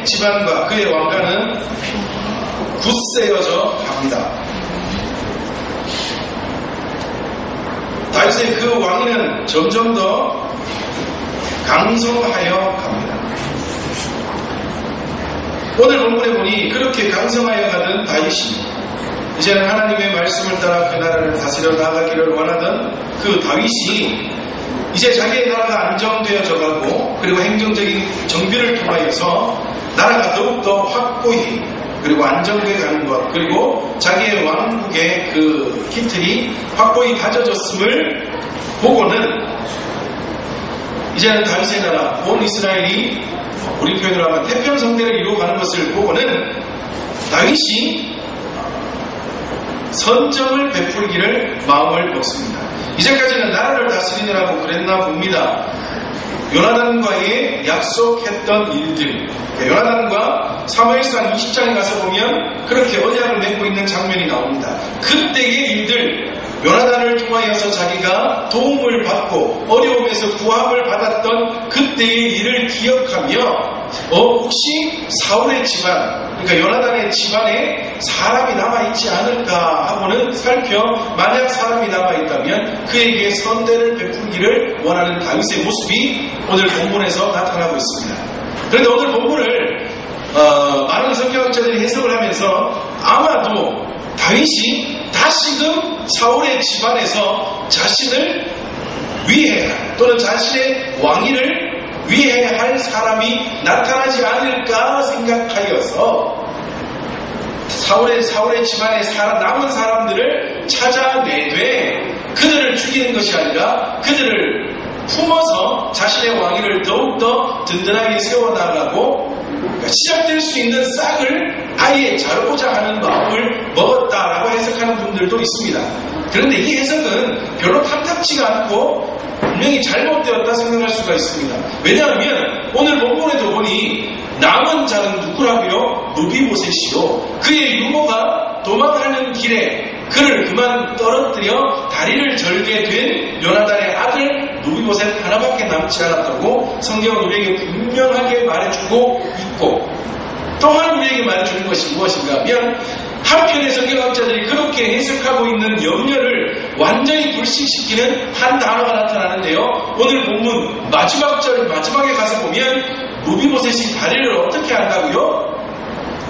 사울의 집안과 그의 왕가는 굳세어져 갑니다. 다윗의 그 왕위는 점점 더 강성하여 갑니다. 오늘 본문에 보니 그렇게 강성하여 가던 다윗이 이제는 하나님의 말씀을 따라 그 나라를 다스려 나가기를 원하던 그 다윗이 이제 자기의 나라가 안정되어져 가고 그리고 행정적인 정비를 통하여서 나라가 더욱더 확고히 그리고 안정되어 가는 것, 그리고 자기의 왕국의 그 기틀이 확고히 다져졌음을 보고는 이제는 다윗의 나라, 온 이스라엘이 우리 표현으로 하면 태평성대를 이루어가는 것을 보고는 다윗이 선정을 베풀기를 마음을 먹습니다. 이제까지는 나라를 다스리느라고 그랬나 봅니다. 요나단과의 약속했던 일들, 요나단과 사무엘상 20장에 가서 보면 그렇게 언약을 맺고 있는 장면이 나옵니다. 그때의 일들, 요나단을 통하여서 자기가 도움을 받고 어려움에서 구함을 받았던 그때의 일을 기억하며 혹시 사울의 집안, 그러니까 요나단의 집안에 사람이 남아있지 않을까 하고는 살펴 만약 사람이 남아있다면 그에게 선대를 베풀기를 원하는 다윗의 모습이 오늘 본문에서 나타나고 있습니다. 그런데 오늘 본문을 많은 성경학자들이 해석을 하면서 아마도 다윗이 다시금 사울의 집안에서 자신을 위해할 또는 자신의 왕위를 위해할 사람이 나타나지 않을까 생각하여서 사울의 집안에 남은 사람들을 찾아내되 그들을 죽이는 것이 아니라 그들을 품어서 자신의 왕위를 더욱더 든든하게 세워나가고 시작될 수 있는 싹을 아예 자르고자 하는 마음을 먹었다라고 해석하는 분들도 있습니다. 그런데 이 해석은 별로 탐탁치가 않고 분명히 잘못되었다 생각할 수가 있습니다. 왜냐하면 오늘 본문에도 보니 남은 자는 누구라고요? 무비보셋이요. 그의 유모가 도망하는 길에 그를 그만 떨어뜨려 다리를 절게 된 요나단의 아들 무비보셋 하나밖에 남지 않았다고 성경은 우리에게 분명하게 말해주고 있고, 또한 우리에게 말해주는 것이 무엇인가 하면 한편의 성경학자들이 그렇게 해석하고 있는 염려를 완전히 불식시키는 한 단어가 나타나는데요. 오늘 본문 마지막에 가서 보면 무비보셋이 다리를 어떻게 한다고요?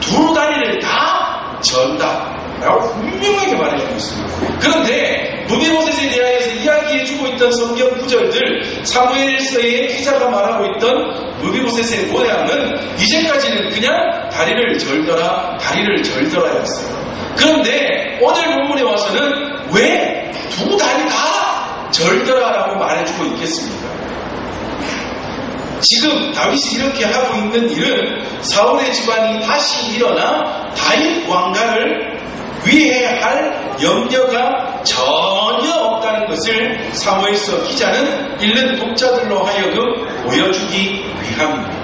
두 다리를 다 전다 라고 분명하게 말해주고 있습니다. 그런데 무비보셋에 대하여서 이야기해주고 있던 성경 구절들, 사무엘서의 기자가 말하고 있던 무비보셋의 모양은 이제까지는 그냥 다리를 절더라였어요. 그런데 오늘 본문에 와서는 왜 두 다리 다 절더라라고 말해주고 있겠습니까? 지금 다윗이 이렇게 하고 있는 일은 사울의 집안이 다시 일어나 다윗 왕가를 위해할 염려가 전혀 없다는 것을 사무엘서 기자는 읽는 독자들로 하여금 보여주기 위함입니다.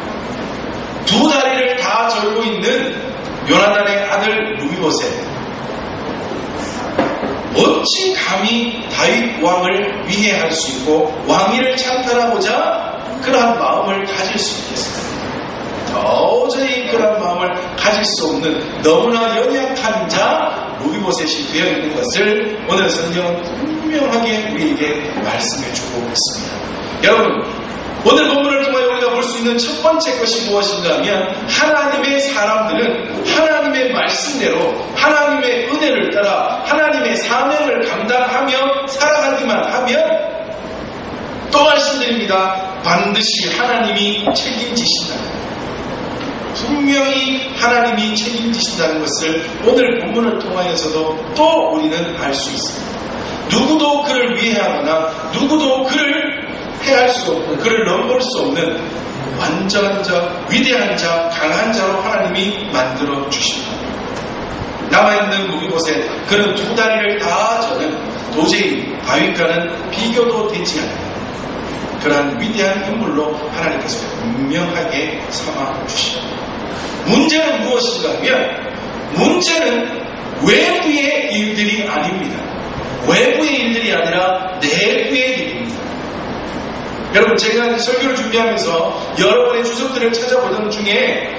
두 다리를 다 절고 있는 요나단의 아들 무비보셋, 어찌 감히 다윗 왕을 위해할 수 있고 왕위를 창탈하고자 그러한 마음을 가질 수 있겠습니까? 도저히 그런 마음을 가질 수 없는 너무나 연약한 자 무비보셋이 되어 있는 것을 오늘 성경은 분명하게 우리에게 말씀해주고 있습니다. 여러분, 오늘 본문을 통하여 우리가 볼 수 있는 첫 번째 것이 무엇인가 하면 하나님의 사람들은 하나님의 말씀대로 하나님의 은혜를 따라 하나님의 사명을 감당하며 살아가기만 하면, 또 말씀드립니다, 반드시 하나님이 책임지신다. 분명히 하나님이 책임지신다는 것을 오늘 본문을 통하여서도 또 우리는 알 수 있습니다. 누구도 그를 위해하거나 누구도 그를 해할 수 없고 그를 넘볼 수 없는 완전한 자, 위대한 자, 강한 자로 하나님이 만들어 주십니다. 남아있는 무비보셋, 그는 두 다리를 다 저는 도저히 다윗과는 비교도 되지 않는 그러한 위대한 인물로 하나님께서 분명하게 삼아 주십니다. 문제는 무엇인가 하면, 문제는 외부의 일들이 아닙니다. 외부의 일들이 아니라 내부의 일입니다. 여러분, 제가 설교를 준비하면서 여러 번의 주석들을 찾아보던 중에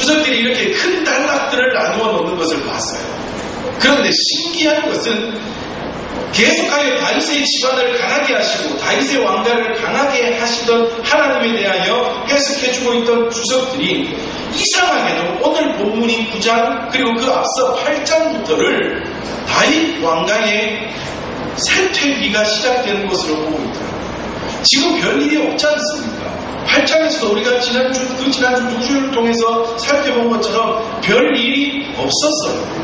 주석들이 이렇게 큰 단락들을 나누어 놓는 것을 봤어요. 그런데 신기한 것은 계속하여 다윗의 집안을 강하게 하시고 다윗의 왕가를 강하게 하시던 하나님에 대하여 해석해주고 있던 주석들이 이상하게도 오늘 본문인 9장 그리고 그 앞서 8장부터를 다윗 왕가의 쇠퇴기가 시작되는 것으로 보고 있더라고요. 지금 별일이 없지 않습니까? 8장에서도 우리가 지난주 2주를 통해서 살펴본 것처럼 별일이 없었어요.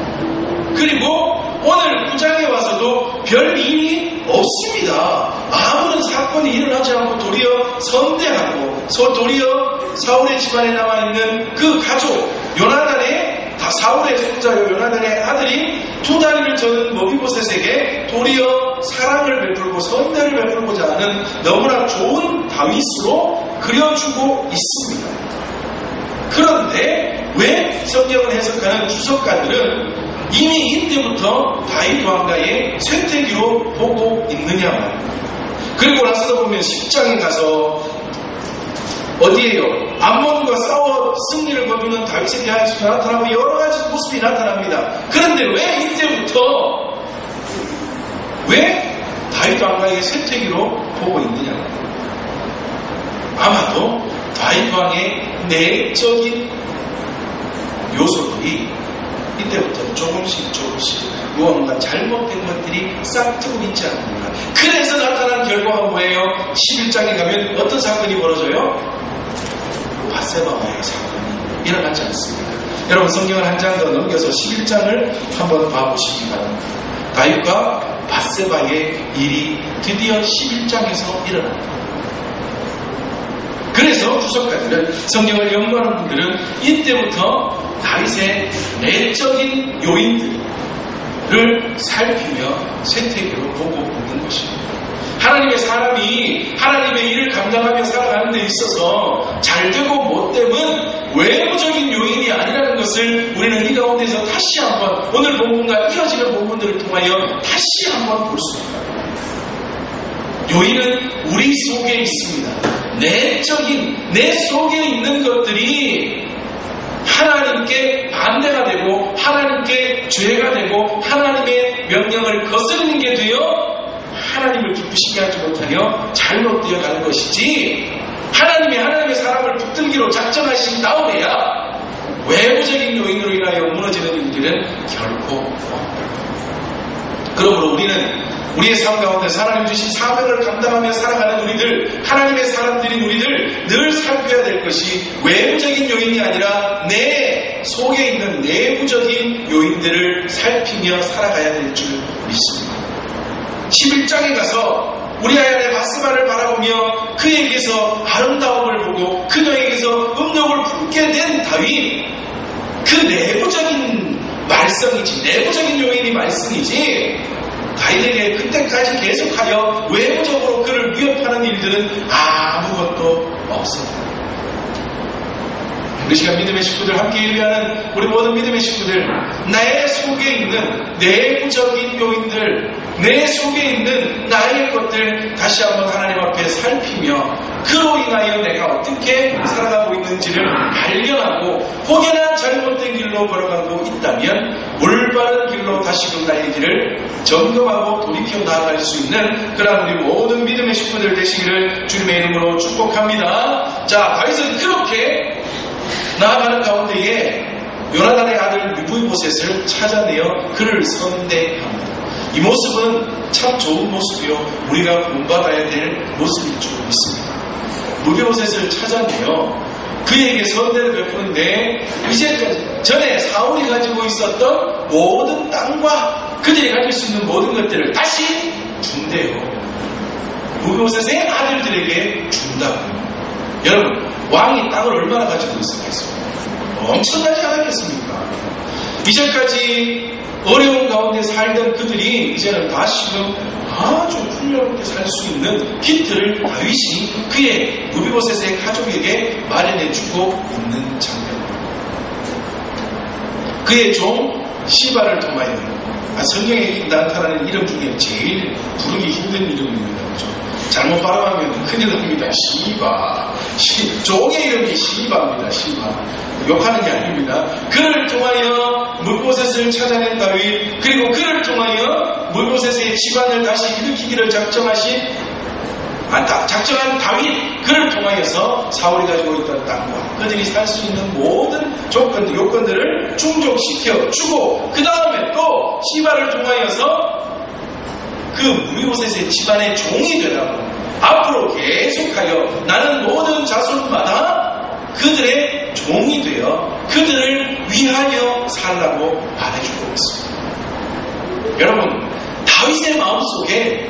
그리고 오늘 9장에 와서도 별일이 없습니다. 아무런 사건이 일어나지 않고 도리어 선대하고 도리어 사울의 집안에 남아있는 그 가족 요나단의 사울의 손자요 요나단의 아들이 두 다리를 저는 머비보셋에게 도리어 사랑을 베풀고 선대를 베풀고자 하는 너무나 좋은 다윗으로 그려주고 있습니다. 그런데 왜 성경을 해석하는 주석가들은 이미 이때부터 다윗 왕가의 쇠퇴기로 보고 있느냐 말입니다. 그리고 나서 보면 10장에 가서 어디에요? 암몬과 싸워 승리를 거두는 다윗에 대하여서 나타나고 여러 가지 모습이 나타납니다. 그런데 왜 이때부터 왜 다윗 왕가의 쇠퇴기로 보고 있느냐? 아마도 다윗 왕의 내적인 요소들이 이때부터 조금씩 무언가 잘못된 것들이 싹트고 있지 않습니까? 그래서 나타난 결과가 뭐예요? 11장에 가면 어떤 사건이 벌어져요? 밧세바와의 사건이 일어나지 않습니까? 여러분 성경을 한 장 더 넘겨서 11장을 한번 봐보시기 바랍니다. 다윗과 밧세바의 일이 드디어 11장에서 일어납니다. 그래서 주석가들은 성경을 연구하는 분들은 이때부터 다윗의 내적인 요인들을 살피며 쇠퇴기로 보고 있는 것입니다. 하나님의 사람이 하나님의 일을 감당하며 살아가는 데 있어서 잘되고 못됨은 외부적인 요인이 아니라는 것을 우리는 이 가운데서 다시 한번 오늘 본문과 이어지는 본문들을 통하여 다시 한번 볼 수 있습니다. 요인은 우리 속에 있습니다. 내적인 내 속에 있는 것들이 하나님께 반대가 되고 하나님께 죄가 되고 하나님의 명령을 거스르는 게 되어 하나님을 기쁘시게 하지 못하여 잘못되어 가는 것이지 하나님의 사람을 붙들기로 작정하신 다음에야 외부적인 요인으로 인하여 무너지는 일들은 결코 없다. 그러므로 우리는 우리의 삶 가운데 하나님 주신 사명을 감당하며 살아가는 우리들, 하나님의 사람들인 우리들 늘 살펴야 될 것이 외부적인 요인이 아니라 내 속에 있는 내부적인 요인들을 살피며 살아가야 될 줄 믿습니다. 11장에 가서 우리 아연의 밧세바를 바라보며 그에게서 아름다움을 보고 그녀에게서 음욕을 품게 된 다윗, 그 내부적인 말썽이지, 내부적인 요인이 말썽이지 다윗에게 그때까지 계속하여 외부적으로 그를 위협하는 일들은 아무것도 없었다. 우리 시간 믿음의 식구들 함께 예배하는 우리 모든 믿음의 식구들, 나의 속에 있는 내부적인 요인들, 내 속에 있는 나의 것들 다시 한번 하나님 앞에 살피며 그로 인하여 내가 어떻게 살아가고 있는지를 발견하고 혹여나 잘못된 길로 걸어가고 있다면 올바른 길로 다시금 나의 길을 점검하고 돌이켜 나아갈 수 있는 그런 우리 모든 믿음의 식구들 되시기를 주님의 이름으로 축복합니다. 자, 다윗은 그렇게 나아가는 가운데에 요나단의 아들 무비보셋을 찾아내어 그를 선대합니다. 이 모습은 참 좋은 모습이요, 우리가 본받아야 될 모습일 줄 믿습니다. 무비보셋을 찾아내어 그에게 선대를 베푸는데 이제까지 전에 사울이 가지고 있었던 모든 땅과 그들이 가질 수 있는 모든 것들을 다시 준대요. 무비보셋의 아들들에게 준다고요. 여러분, 왕이 땅을 얼마나 가지고 있었겠습니까? 엄청나지 않았겠습니까? 이전까지 어려운 가운데 살던 그들이 이제는 다시금 아주 풍요롭게 살 수 있는 기틀을 다윗이 그의 무비보셋의 가족에게 마련해주고 있는 장면입니다. 그의 종 시바를 통하여 성경에 나타나는 이름 중에 제일 부르기 힘든 이름입니다. 그렇죠? 잘못 발음하면 큰일 납니다. 시바. 종의 이름이 시바입니다. 시바. 욕하는 게 아닙니다. 그를 통하여 물보셋을 찾아낸 다윗, 그리고 그를 통하여 물보셋의 집안을 다시 일으키기를 작정한 다윗, 그를 통하여서 사울이 가지고 있던 땅과 그들이 살 수 있는 모든 요건들을 충족시켜 주고, 그 다음에 또 시바를 통하여서 그 물보셋의 집안의 종이 되라고, 앞으로 계속하여 나는 모든 자손마다 그들의 종이 되어 그들을 위하여 살라고 말해주고 있습니다. 여러분, 다윗의 마음속에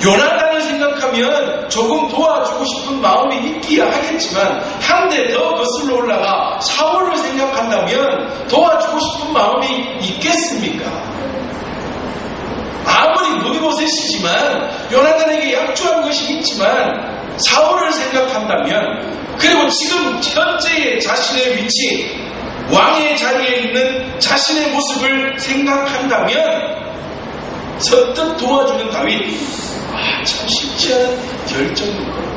요나단을 생각하면 조금 도와주고 싶은 마음이 있기야 하겠지만, 한데 더 거슬러 올라가 사울을 생각한다면 도와주고 싶은 마음이 있겠습니까? 아무리 무비보셋이지만 요나단에게 약조한 것이 있지만, 사울을 생각한다면, 그리고 지금 현재의 자신의 위치, 왕의 자리에 있는 자신의 모습을 생각한다면 선뜻 도와주는 다윗, 참 쉽지 않은 결정인 거예요.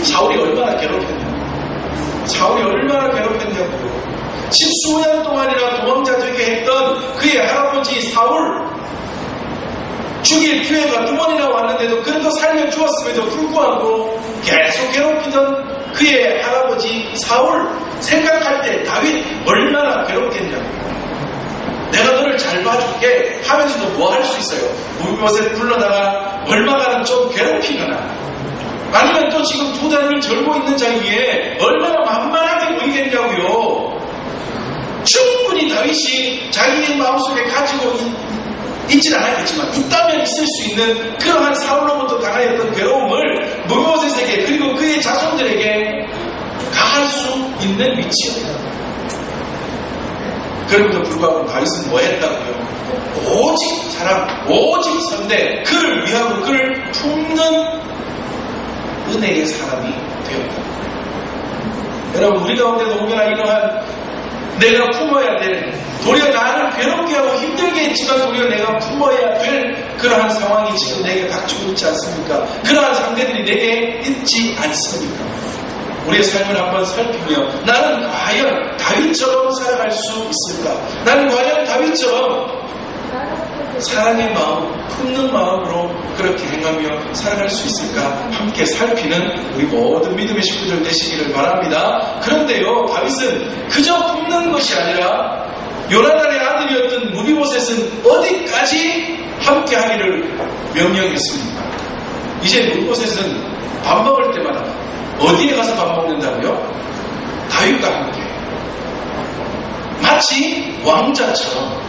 사울이 얼마나 괴롭혔냐고. 사울이 얼마나 괴롭혔냐고요. 10수년 동안이나 도망자 되게 했던 그의 할아버지 사울, 죽일 기회가 2번이나 왔는데도 그래도 살려주었음에도 불구하고 계속 괴롭히던 그의 할아버지 사울 생각할 때 다윗 얼마나 괴롭겠냐고. 내가 너를 잘 봐줄게 하면서도 뭐 할 수 있어요? 물보셋 불러다가 얼마간은 좀 괴롭히거나, 아니면 또 지금 2달을 절고 있는 자기에 얼마나 만만하게 보이겠냐고요. 충분히 다윗이 자기의 마음속에 가지고 있지는 않았겠지만 있다면 있을 수 있는 그러한 사울로부터 당하였던 괴로움을 물보셋에게, 그리고 그의 자손들에게 가할 수 있는 위치였다. 그럼에도 불구하고 다윗은 뭐 했다고요? 오직 사랑, 오직 선대, 그를 위하고 그를 품는 은혜의 사람이 되었다. 여러분, 우리 가운데도 혹여나 이러한 내가 품어야 될, 도리어 나를 괴롭게 하고 힘들게 했지만 도리어 내가 품어야 될 그러한 상황이 지금 내게 닥치고 있지 않습니까? 그러한 상대들이 내게 있지 않습니까? 우리의 삶을 한번 살피며 나는 과연 다윗처럼 살아갈 수 있을까? 나는 과연 다윗처럼 사랑의 마음, 품는 마음으로 그렇게 행하며 살아갈 수 있을까? 함께 살피는 우리 모든 믿음의 식구들 되시기를 바랍니다. 그런데요, 다윗은 그저 품는 것이 아니라 요나단의 아들이었던 무비보셋은 어디까지 함께 하기를 명령했습니까? 이제 무비보셋은 밥 먹을 때마다 어디에 가서 밥 먹는다고요? 다윗과 함께. 마치 왕자처럼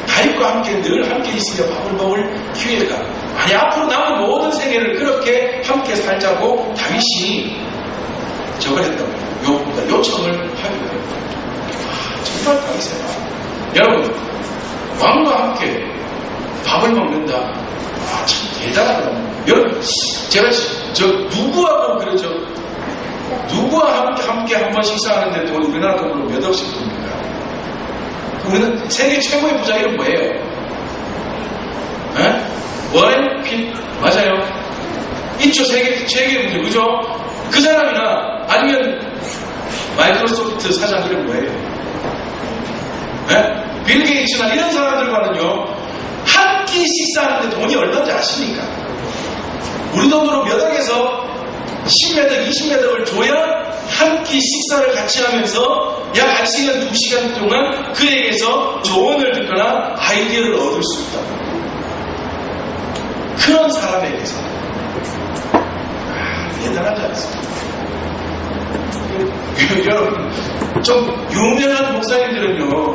다윗과 함께 늘 함께 있으며 밥을 먹을 기회가, 아니 앞으로 남은 모든 생애를 그렇게 함께 살자고 다윗이 저걸 했다고요. 요청을 하기로 했다. 정말 다윗의 마음. 여러분, 왕과 함께 밥을 먹는다. 참 대단하다. 여러분, 제가 누구하고 그러죠? 누구와 함께 한 번 식사하는데 돈 우리나라 돈으로 몇 억씩 듭니까? 우리는 세계 최고의 부자 이름 뭐예요? 워렌 핏 맞아요? 있죠. 세계 최고의 부자, 그죠? 그 사람이나 아니면 마이크로소프트 사장 이름 뭐예요? 빌 게이츠나 이런 사람들과는요, 한 끼 식사하는데 돈이 얼마인지 아십니까? 우리 돈으로 몇 억에서 10몇 억, 20몇 억을 줘야 한 끼 식사를 같이 하면서 약 1시간, 2시간 동안 그에게서 조언을 듣거나 아이디어를 얻을 수 있다. 그런 사람에게서 대단하지 않습니까? 여러분, 좀 유명한 목사님들은요,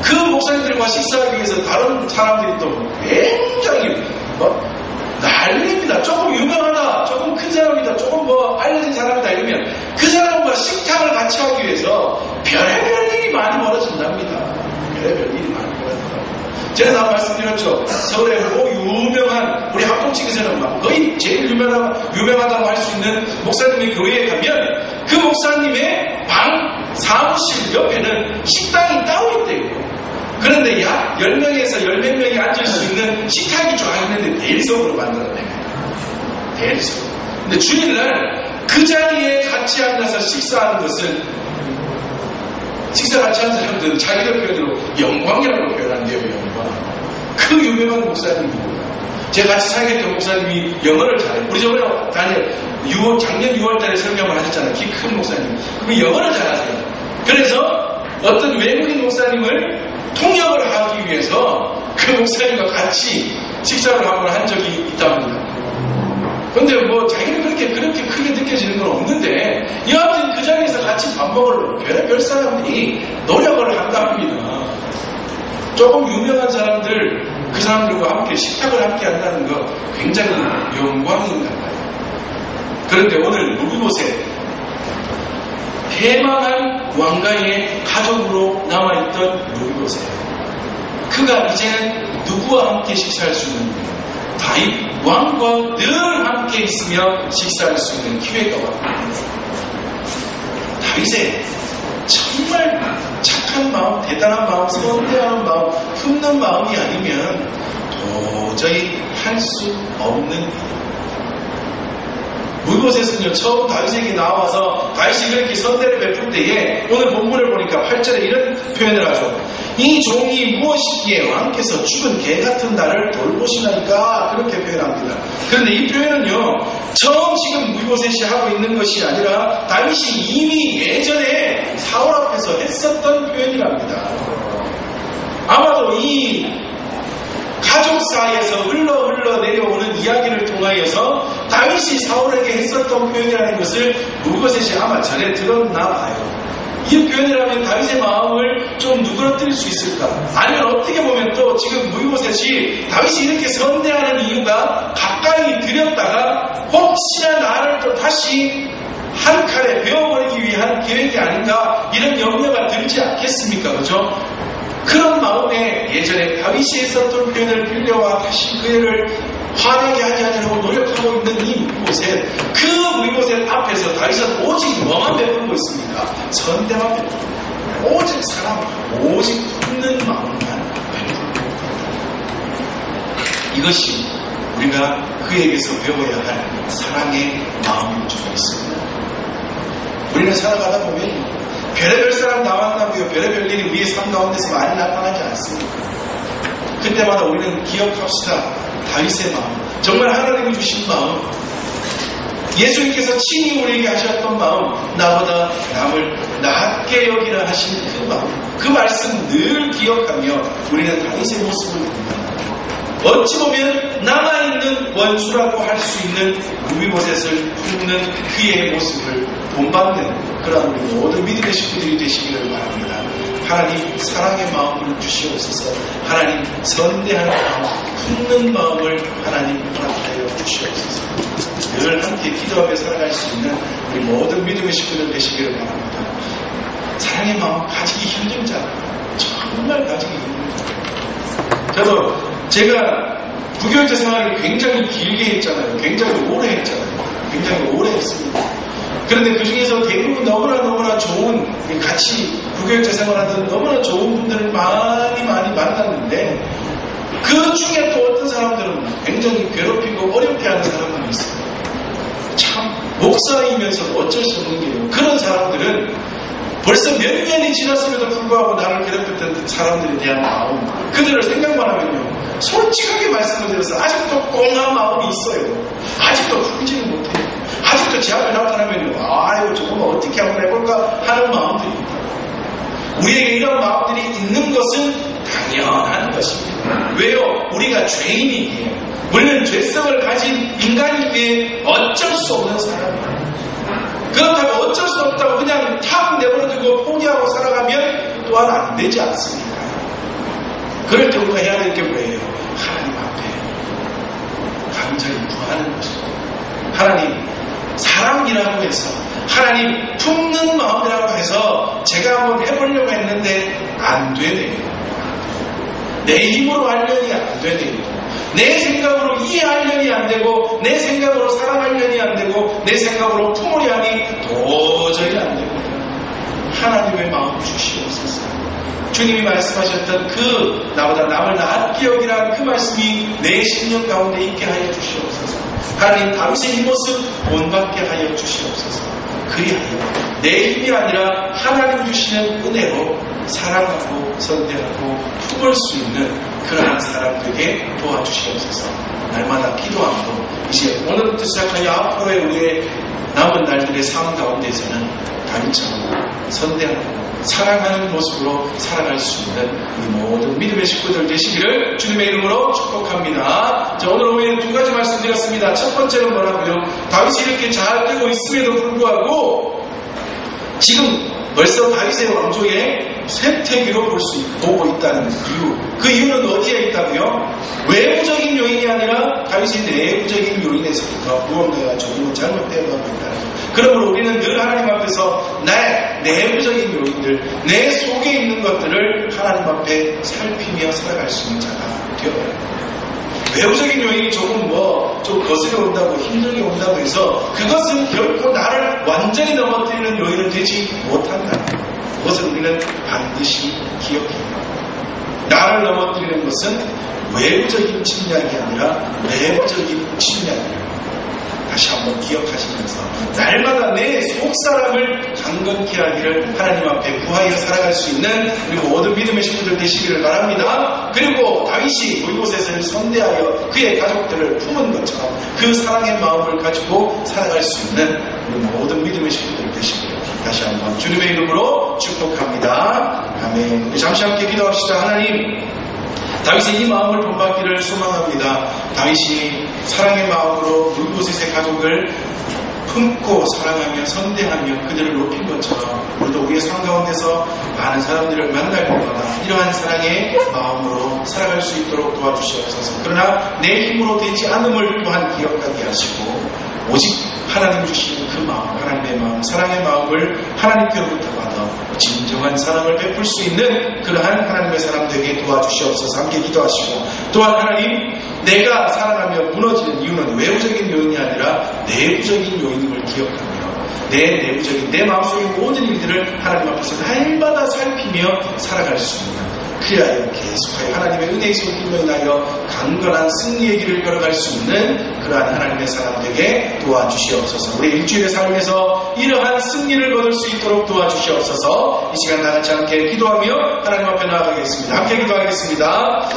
그 목사님들과 식사하기 위해서 다른 사람들이 또 굉장히 난립니다. 조금 유명하다, 조금 큰 사람이다, 조금 알려진 사람이다 이러면 그 사람과 식탁을 같이 하기 위해서 별의별 일이 많이 벌어진답니다. 별의별 일이 많이 벌어진답니다. 제가 다 말씀드렸죠. 서울의 유명한, 우리 합동측에서는 거의 제일 유명하다고 할 수 있는 목사님이 교회에 가면 그 목사님의 방, 사무실 옆에는 식당이 따로 있대요. 그런데 약 10명에서 10몇 명이 앉을 수 있는 식탁이 쫙 있는데 대리석으로 만들어냅니다. 계속. 근데 주일날 그 자리에 같이 앉아서 식사하는 것은, 식사 같이 한 사람들은 자기들 표현으로 영광이라고 표현한대요. 영광. 그 유명한 목사님입니다. 제가 같이 사역했던 목사님이 영어를 잘해요. 우리 저번에 작년 6월달에 설명을 하셨잖아요. 키 큰 목사님. 그 영어를 잘하세요. 그래서 어떤 외국인 목사님을 통역을 하기 위해서 그 목사님과 같이 식사를 한 적이 있답니다. 근데 뭐 자기는 그렇게 크게 느껴지는 건 없는데, 여하튼 그 자리에서 같이 밥 먹을 별의별 사람들이 노력을 한답니다. 조금 유명한 사람들, 그 사람들과 함께 식탁을 함께 한다는 거 굉장히 영광인가 봐요. 그런데 오늘 누구곳에 대망한 왕가의 가족으로 남아있던 누구곳에 그가 이제는 누구와 함께 식사할 수 있는 다윗 왕과 늘 함께 있으며 식사할 수 있는 기회가 왔습니다. 다윗의 정말 착한 마음, 대단한 마음, 선대하는 마음, 품는 마음이 아니면 도저히 할 수 없는 일. 무곳에서는요, 처음 다윗에게 나와서 다윗이 그렇게 선대를 베풀 때에 오늘 본문을 보니까 8절에 이런 표현을 하죠. 이 종이 무엇이기에 왕께서 죽은 개 같은 나를 돌보시나니까, 그렇게 표현합니다. 그런데 이 표현은요, 처음 지금 무곳에시 하고 있는 것이 아니라 다윗이 이미 예전에 사울 앞에서 했었던 표현이랍니다. 아마도 이 가족 사이에서 흘러 내려오는 이야기를 통하여서 다윗이 사울에게 했었던 표현이라는 것을 무곳에시 아마 전에 들었나 봐요. 이 표현이라면 다윗의 마음을 좀 누그러뜨릴 수 있을까? 아니면 어떻게 보면 또 지금 무곳에시 다윗이 이렇게 선대하는 이유가 가까이 들였다가 혹시나 나를 또 다시 한 칼에 베어버리기 위한 계획이 아닌가, 이런 염려가 들지 않겠습니까? 그죠? 그런 마음에 예전에 다윗이 했었던 표현을 빌려와 다시 그 애를 화나게 하지 않으려고 노력하고 있는 이 무곳에, 그 무곳의 앞에서 다윗은 오직 뭐만 베풀고 있습니까? 선대만 베풀고, 오직 사랑, 오직 품는 마음만 베풀고. 이것이 우리가 그에게서 배워야 할 사랑의 마음일 줄 있습니다. 우리는 살아가다 보면 별의별 사람 나왔다고요. 별의별 일이 우리의 삶 가운데서 많이 나타나지 않습니다. 그때마다 우리는 기억합시다. 다윗의 마음, 정말 하나님이 주신 마음, 예수님께서 친히 우리에게 하셨던 마음, 나보다 남을 낮게 여기라 하신 그 마음, 그 말씀 늘 기억하며 우리는 다윗의 모습을 봅니다. 어찌 보면 남아있는 원수라고 할 수 있는 무비보셋을 품는 그의 모습을 본받는 그런 우리 모든 믿음의 식구들이 되시기를 바랍니다. 하나님 사랑의 마음을 주시옵소서. 하나님 선대하는 마음, 품는 마음을 하나님 허락하여 주시옵소서. 늘 함께 기도하며 살아갈 수 있는 우리 모든 믿음의 식구들 되시기를 바랍니다. 사랑의 마음 가지기 힘든 자, 정말 가지기 힘든 자. 저도 제가 부교육자 생활을 굉장히 길게 했잖아요. 굉장히 오래 했잖아요. 굉장히 오래 했습니다. 그런데 그 중에서 대부분 너무나 좋은, 같이 부교육자 생활하던 너무나 좋은 분들을 많이 만났는데, 그 중에 또 어떤 사람들은 굉장히 괴롭히고 어렵게 하는 사람들이 있어요. 참 목사이면서도 어쩔 수 없는 게요. 그런 사람들은 벌써 몇 년이 지났음에도 불구하고 나를 괴롭혔던 사람들에 대한 마음, 그들을 생각만 하면요, 솔직하게 말씀을 드려서 아직도 꽁한 마음이 있어요. 아직도 풀지를 못해요. 아직도 제 앞에 나타나면요, 아이고 저거 어떻게 한번 해볼까 하는 마음들이 있다. 우리에게 이런 마음들이 있는 것은 당연한 것입니다. 왜요? 우리가 죄인이기에, 우리는 죄성을 가진 인간이기에 어쩔 수 없는 사람이에요. 그렇다고 어쩔 수 없다고 그냥 탁 내버려두고 포기하고 살아가면 또한 안 되지 않습니까? 그럴 때 우리가 해야 될 게 뭐예요? 하나님 앞에 간절히 구하는 것입니다. 하나님, 사랑이라고 해서, 하나님 품는 마음이라고 해서 제가 한번 해보려고 했는데 안 되네요. 내 힘으로 하려니 안 되네요. 내 생각으로 이해하려니 안 되고, 내 생각으로 사랑하려니 안 되고, 내 생각으로 품으려니 도저히 안 됩니다. 하나님의 마음 주시옵소서. 주님이 말씀하셨던 그 나보다 남을 낮게 여기라는 그 말씀이 내 심령 가운데 있게 하여 주시옵소서. 하나님 다윗의 이 모습 본받게 하여 주시옵소서. 그리하여 내 힘이 아니라 하나님 주시는 은혜로 사랑하고 선대하고 품을 수 있는 그러한 사람 되게 도와주시옵소서. 날마다 기도함으로 이제 오늘부터 시작하여 앞으로의 우리의 남은 날들의 삶 가운데서는 다윗처럼 선대하고 사랑하는 모습으로 살아갈 수 있는 우리 모든 믿음의 식구들 되시기를 주님의 이름으로 축복합니다. 자, 오늘 오후에는 두 가지 말씀드렸습니다. 첫 번째는 뭐라고요? 다윗이 이렇게 잘 되고 있음에도 불구하고 지금 벌써 다윗의 왕조의 쇠퇴기로 보고 있다는 이유. 그 이유는 어디에 있다고요? 외부적인 요인이 아니라 다윗의 내부적인 요인에서부터 무언가가 조금은 잘못되어가고 있다는 것. 그러므로 우리는 늘 하나님 앞에서 나의 내부적인 요인들, 내 속에 있는 것들을 하나님 앞에 살피며 살아갈 수 있는 자가 되어야 합니다. 외부적인 요인이 조금 좀 거슬려 온다고 힘들게 온다고 해서 그것은 결코 나를 완전히 넘어뜨리는 요인은 되지 못한다. 그것을 우리는 반드시 기억해야 합니다. 나를 넘어뜨리는 것은 외부적인 침략이 아니라 내부적인 침략이에요. 다시 한번 기억하시면서 날마다 내 속사람을 강건케 하기를 하나님 앞에 구하여 살아갈 수 있는 우리 모든 믿음의 식구들 되시기를 바랍니다. 그리고 다윗이 이곳에서 선대하여 그의 가족들을 품은 것처럼 그 사랑의 마음을 가지고 살아갈 수 있는 우리 모든 믿음의 식구들 되시기를 다시 한번 주님의 이름으로 축복합니다. 아멘. 우리 잠시 함께 기도합시다. 하나님, 다윗의 이 마음을 본받기를 소망합니다. 다윗이 사랑의 마음으로 물보셋의 가족을 품고 사랑하며 선대하며 그들을 높인 것처럼 우리도 우리의 삶 가운데서 많은 사람들을 만날 때마다 이러한 사랑의 마음으로 살아갈 수 있도록 도와주시옵소서. 그러나 내 힘으로 되지 않음을 또한 기억하게 하시고 오직 하나님 주신 그 마음, 하나님의 마음, 사랑의 마음을 하나님께로부터 받아 진정한 사랑을 베풀 수 있는 그러한 하나님의 사람 되게 도와주시옵소서. 함께 기도하시고 또한 하나님, 내가 살아가며 무너지는 이유는 외부적인 요인이 아니라 내부적인 요인임을 기억하며 내 내부적인 내 마음속의 모든 일들을 하나님 앞에서 날마다 살피며 살아갈 수 있는, 그리하여 계속하여 하나님의 은혜의 손길로 인하여 강건한 승리의 길을 걸어갈 수 있는 그러한 하나님의 사람 되게 도와주시옵소서. 우리 일주일의 삶에서 이러한 승리를 거둘 수 있도록 도와주시옵소서. 이 시간 다 같이 함께 기도하며 하나님 앞에 나아가겠습니다. 함께 기도하겠습니다.